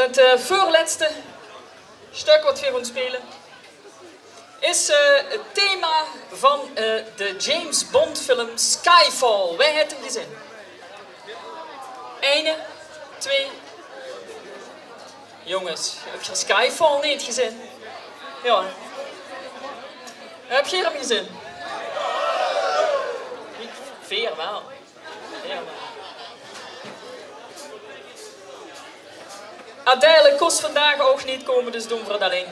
Het voorlaatste stuk wat we gaan spelen is het thema van de James Bond film Skyfall. Wij hebben hem gezien. 1, 2. Jongens, heb je Skyfall niet gezien? Ja. Heb je hem gezien? Veer wel. Adèle kost vandaag ook niet komen, dus doen we het alleen.